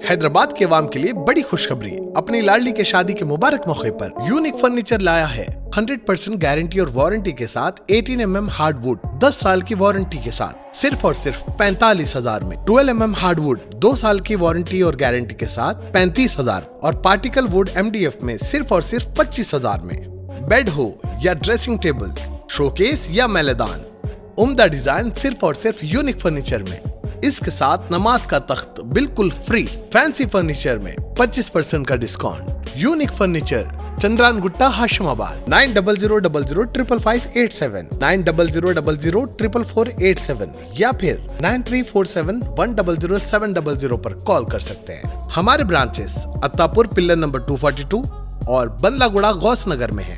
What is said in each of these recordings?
हैदराबाद के अवाम के लिए बड़ी खुशखबरी। अपनी लाडली के शादी के मुबारक मौके पर यूनिक फर्नीचर लाया है 100% गारंटी और वारंटी के साथ 18 mm हार्डवुड 10 साल की वारंटी के साथ सिर्फ और सिर्फ 45,000 में। 12 mm हार्डवुड 2 साल की वारंटी और गारंटी के साथ 35,000 और पार्टिकल वुड MDF में सिर्फ और सिर्फ 25,000 में। बेड हो या ड्रेसिंग टेबल, शोकेस या मैलेदान, उम्दा डिजाइन सिर्फ और सिर्फ यूनिक फर्नीचर में। इसके साथ नमाज का तख्त बिल्कुल फ्री। फैंसी फर्नीचर में 25% का discount. Unique furniture, Chandrayan Gutta, Hashimabad. 9000555587, 9000004487 या फिर 9347100700 पर कॉल कर सकते हैं। हमारे ब्रांचेस अत्तापुर पिल्लर नंबर 242 और बंदलागुड़ा गौस नगर में है।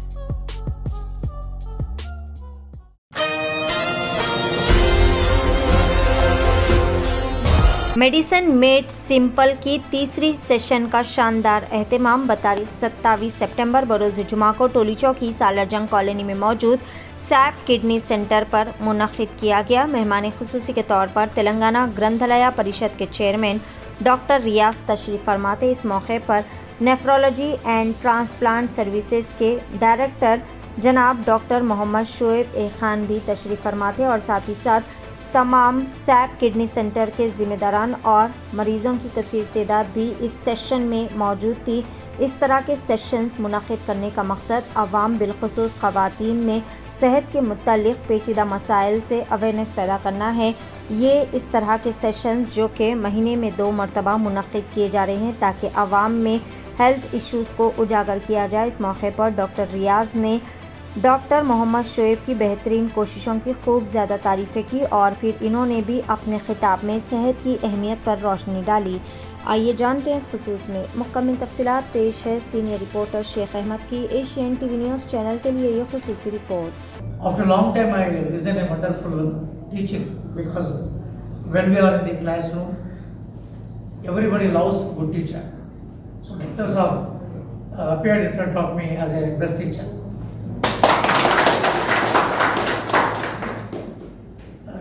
मेडिसन मेड सिंपल की तीसरी सेशन का शानदार एहतमाम बतारीख 27 सितंबर बरोज़ जुमा को टोली चौकी सालारजंग कॉलोनी में मौजूद सैप किडनी सेंटर पर मुनक़िद किया गया। मेहमान ख़ुसूसी के तौर पर तेलंगाना ग्रंथालय परिषद के चेयरमैन डॉक्टर रियाज तशरीफ़ फरमाते। इस मौके पर नेफ्रोलॉजी एंड ट्रांसप्लांट सर्विसेज के डायरेक्टर जनाब डॉक्टर मोहम्मद शोएब ए खान भी तशरीफ़ फरमाते और साथ ही साथ तमाम सैप किडनी सेंटर के ज़िम्मेदारान और मरीज़ों की कसीर तादाद भी इस सेशन में मौजूद थी। इस तरह के सेशंस मुनक़िद करने का मकसद अवाम बिलख़ुसूस ख़वातीन में सेहत के मुताल्लिक़ पेचीदा मसाइल से अवेयरनेस पैदा करना है। ये इस तरह के सेशंस जो कि महीने में 2 मरतबा मुनक़िद किए जा रहे हैं ताकि अवाम में हेल्थ इश्यूज़ को उजागर किया जाए। इस मौके पर डॉक्टर रियाज ने डॉक्टर मोहम्मद शोएब की बेहतरीन कोशिशों की खूब ज़्यादा तारीफ़ें की और फिर इन्होंने भी अपने खिताब में सेहत की अहमियत पर रोशनी डाली। आइए जानते हैं इस खुसूस में मुकम्मल तफसीलात। पेश है सीनियर रिपोर्टर शेख अहमद की एशियन टीवी न्यूज़ चैनल के लिए ये खुसूसी report. After a long time I listened a wonderful teaching because when we are in the classroom everybody loves good teacher. So doctors have appeared in front of me as a best teacher.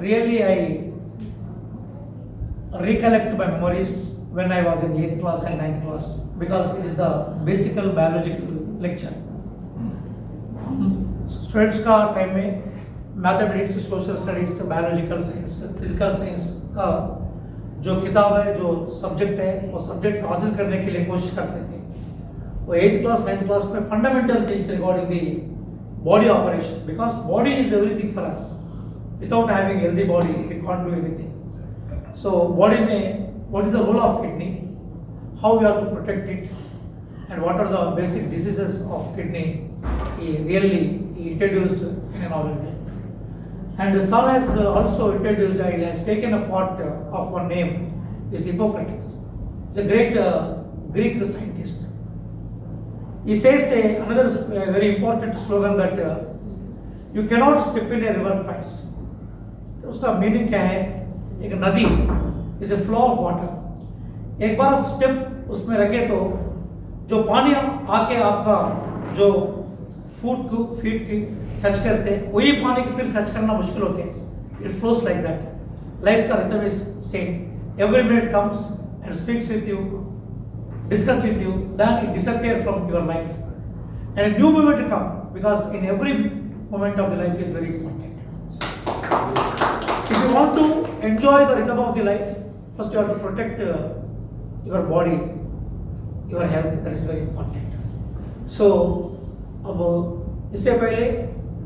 Really, I recollect my memories when I was in 8th class and 9th class because it is the basic biological lecture. Students का time में mathematics, social studies, biological science, physical science का जो किताब है, जो subject है, वो subject हासिल करने के लिए कोशिश करते थे। वो 8th क्लास 9th क्लास में fundamental things regarding the body operation because body is everything for us. Without having healthy body, we can't do anything. So, body mein, what is the role of kidney? How we have to protect it? And what are the basic diseases of kidney? He introduced in a novel way. And Sir has also introduced, he has taken a part of one name, is Hippocrates. He's a great Greek scientist. He says another very important slogan that you cannot step in a river twice. उसका meaning क्या है? एक नदी is a flow of water. एक बार step उसमें रखे तो जो पानी आके आपका जो फीट की टच करते वही पानी की फिर टच करना मुश्किल होते हैं। It flows like that. Life का rhythm is same. Every minute comes and speaks with you, discuss with you, then it disappear from your life and new moment come because in every moment of the life is very important. If you want to enjoy the rhythm of the life, first you have to protect your body, your health. That is very important. So, अब इससे पहले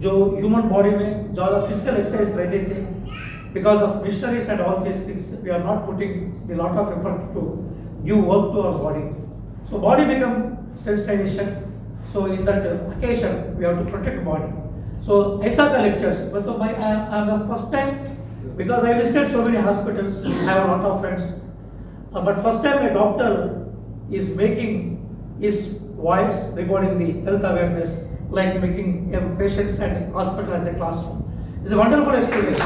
जो human body में ज़्यादा physical exercise रहते थे, because of missionaries and all these things, we are not putting a lot of effort to give work to our body. So, body become sensitization. So, in that occasion, we have to protect body. So, ऐसा का lectures, but I am the first time. Because I visited so many hospitals, I have a lot of friends. But first time a doctor is making his voice regarding the health awareness, like making patients and hospital as a classroom. It's a wonderful experience.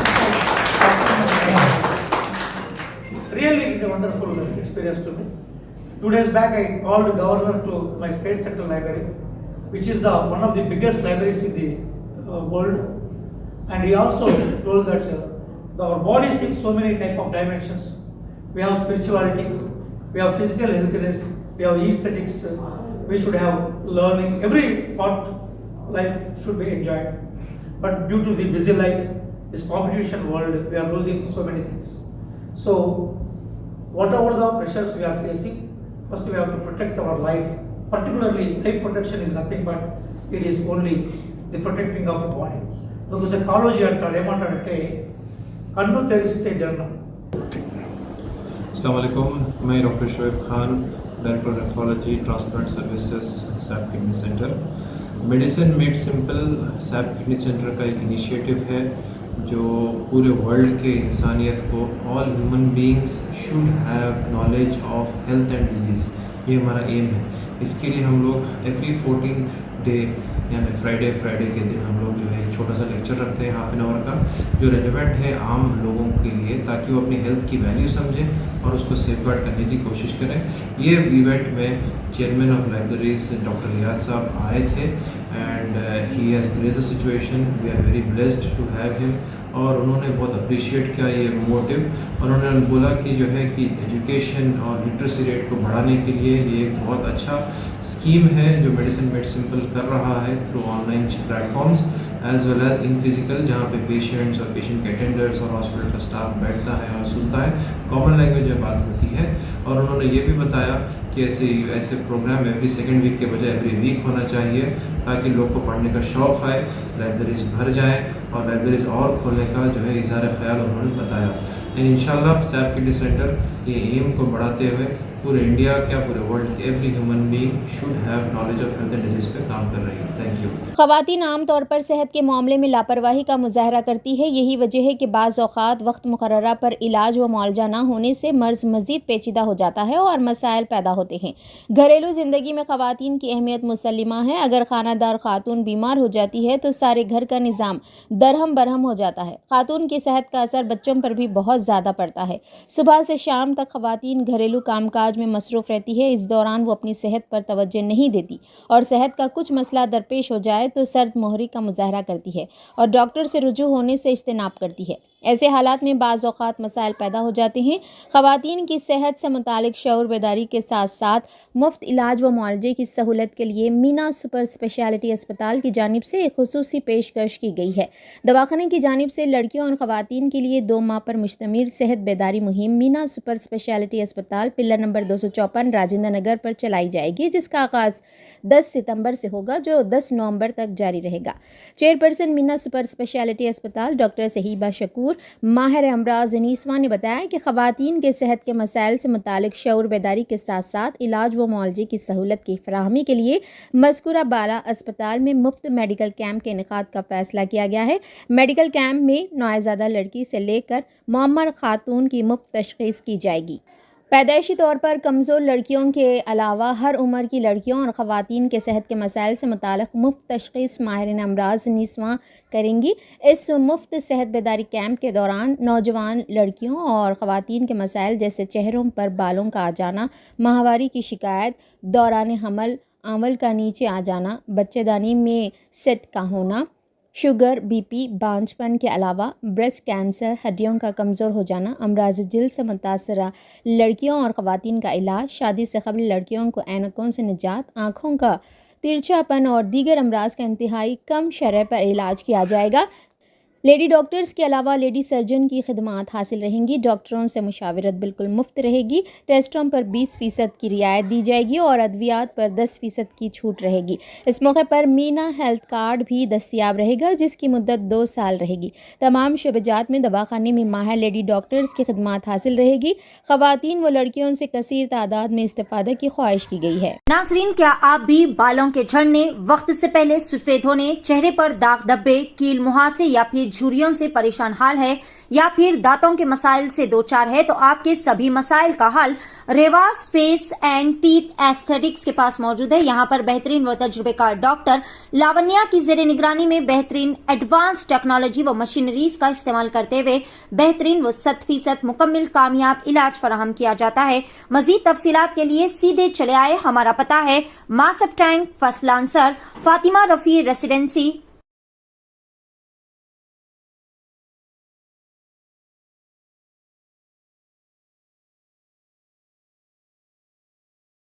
Really, it's a wonderful experience to me. 2 days back, I called the governor to my state central library, which is one of the biggest libraries in the world. And he also told that our body seeks so many type of dimensions. We have spirituality, we have physical healthiness, we have aesthetics, we should have learning. Every part life should be enjoyed. But due to the busy life, this competition world, we are losing so many things. So whatever the pressures we are facing, first we have to protect our life. Particularly, life protection is nothing but it is only the protecting of the body. Because ecology అంటారు ఏమంటారంటే కన్ను తెరిస్తే జన్మ. अस्सलाम वालेकुम, मैं doctor Shoaib Khan, director nephrology transplant services SAP kidney centre. Medicine made simple SAP kidney centre का एक इनिशिएटिव है जो पूरे वर्ल्ड के इंसानियत को, all human beings should have knowledge of health and disease, ये हमारा एम है। इसके लिए हम लोग एवरी 14th डे यानी फ्राइडे के दिन हम लोग जो है एक छोटा सा लेक्चर रखते हैं हाफ एन आवर का, जो रेलेवेंट है आम लोगों के लिए, ताकि वो अपनी हेल्थ की वैल्यू समझें और उसको सेफगार्ड करने की कोशिश करें। ये इवेंट में chairman of libraries doctor Riyaz साहब आए थे and he has grace the situation, we are very blessed to have him. और उन्होंने बहुत अप्रिशिएट किया ये मोटिव, और उन्होंने बोला कि जो है कि एजुकेशन और लिटरेसी रेट को बढ़ाने के लिए ये एक बहुत अच्छा स्कीम है जो मेडिसिन मेड सिंपल कर रहा है through online platforms as well as in physical, जहाँ पे पेशेंट्स और पेशेंट के अटेंडर्स और हॉस्पिटल का स्टाफ बैठता है और सुनता है, कॉमन लैंग्वेज में बात होती है। और उन्होंने ये भी बताया कि ऐसे प्रोग्राम एवरी सेकेंड वीक के बजाय एवरी वीक होना चाहिए, ताकि लोग को पढ़ने का शौक़ आए, लाइब्रेरीज भर जाएँ और लाइब्रेरीज और खोलने का जो है इज़हार ख्याल उन्होंने बताया। एंड इंशाल्लाह सैप किडनी सेंटर ये एम को बढ़ाते हुए पूरे इंडिया क्या पूरे वर्ल्ड के every human being should have knowledge of health and disease पे काम कर रही है। Thank you. ख़वातीन आमतौर पर सेहत के मामले में लापरवाही का मुजाहरा करती है। यही वजह है कि बाज़ औक़ात वक्त मुकर्ररा पर इलाज व मुआलजा ना होने से मर्ज़ मज़ीद पेचीदा हो जाता है और मसाइल पैदा होते हैं। घरेलू ज़िंदगी में ख़वातीन की अहमियत मुसल्लिमा है। अगर खानादार खातून बीमार हो जाती है तो सारे घर का निज़ाम दरहम बरहम हो जाता है। खातून की सेहत का असर बच्चों पर भी बहुत ज़्यादा पड़ता है। सुबह से शाम तक ख़वातीन घरेलू कामकाज में मसरूफ़ रहती है। इस दौरान वो अपनी सेहत पर तवज्जो नहीं देती और सेहत का कुछ मसला दरपेश हो जाए तो सर्द मोहरी का मुजाहरा करती है और डॉक्टर से रुजू होने से इज्तिनाब करती है। ऐसे हालात में बाज़ औक़ात मसाइल पैदा हो जाते हैं। ख़वातीन की सेहत से मुतालिक शऊर बेदारी के साथ साथ मुफ्त इलाज व मुआलजे की सहूलत के लिए मीना सुपर स्पेशलिटी अस्पताल की जानिब से एक खुसूसी पेशकश की गई है। दवाखाने की जानिब से लड़कियों और ख़वातीन के लिए 2 माह पर मुश्तमिल सेहत बेदारी मुहिम मीना सुपर स्पेशलिटी अस्पताल पिलर नंबर 254 राजेंद्र नगर पर चलाई जाएगी, जिसका आगाज़ 10 सितंबर से होगा जो 10 नवंबर तक जारी रहेगा। चेयरपर्सन मीना सुपर स्पेशलिटी अस्पताल डॉक्टर सहीबा शकूर माहिर अमराज नीसवा ने बताया कि ख़वातीन के सेहत के मसाइल से मुतालिक शऊर बेदारी के साथ साथ इलाज व मुआलजे की सहूलत की फराहमी के लिए मज़कूरा बाला अस्पताल में मुफ्त मेडिकल कैंप के इनेकाद का फैसला किया गया है। मेडिकल कैंप में नौज़ायदा लड़की से लेकर मुअम्मर खातून की मुफ्त तशख़ीस की जाएगी। पैदाइशी तौर पर कमज़ोर लड़कियों के अलावा हर उम्र की लड़कियों और ख़वातीन के सेहत के मसाइल से मुताल्लिक़ मुफ्त तशख़ीस माहिरीन अमराज नीसवा करेंगी। इस मुफ्त सेहत बेदारी कैंप के दौरान नौजवान लड़कियों और ख़वातीन के मसाइल जैसे चेहरों पर बालों का आ जाना, माहवारी की शिकायत, दौरान हमल आंवल का नीचे आ जाना, बच्चेदानी में सेट का होना, शुगर, बीपी, बांझपन के अलावा ब्रेस्ट कैंसर, हड्डियों का कमज़ोर हो जाना, अमराज जिल्द से मुतासरा लड़कियों और ख़वातीन का इलाज, शादी से कबल लड़कियों को ऐनकों से निजात, आँखों का तिरछापन और दीगर अमराज का इंतहाई कम शरह पर इलाज किया जाएगा। लेडी डॉक्टर्स के अलावा लेडी सर्जन की खिदमात हासिल रहेंगी। डॉक्टरों से मुशावरत बिल्कुल मुफ्त रहेगी। टेस्टों पर 20% की रियायत दी जाएगी और अद्वियात पर 10% की छूट रहेगी। इस मौके पर मीना हेल्थ कार्ड भी दस्तियाब रहेगा, जिसकी मुद्दत 2 साल रहेगी। तमाम शुबजात में दवाखाने में माहिर लेडी डॉक्टर्स की खिदमात हासिल रहेगी। ख़वातीन व लड़कियों से कसीर तादाद में इस्तेफादा की ख्वाहिश की गई है। नाज़रीन, क्या आप भी बालों के झड़ने, वक्त से पहले सफेद होने, चेहरे पर दाग धब्बे, कील मुहासे या फिर झुर्रियों से परेशान हाल है या फिर दांतों के मसाइल से दो चार है, तो आपके सभी मसाइल का हल Revas face and teeth aesthetics के पास मौजूद है। यहाँ पर बेहतरीन व तजुर्बेकार डॉक्टर लावण्या की जेर निगरानी में बेहतरीन एडवांस टेक्नोलॉजी व मशीनरीज का इस्तेमाल करते हुए बेहतरीन व 100% मुकम्मल कामयाब इलाज फराहम किया जाता है। मजीद तफसीलात के लिए सीधे चले आए। हमारा पता है Masab tank, first lancer, Fatima Rafi residency,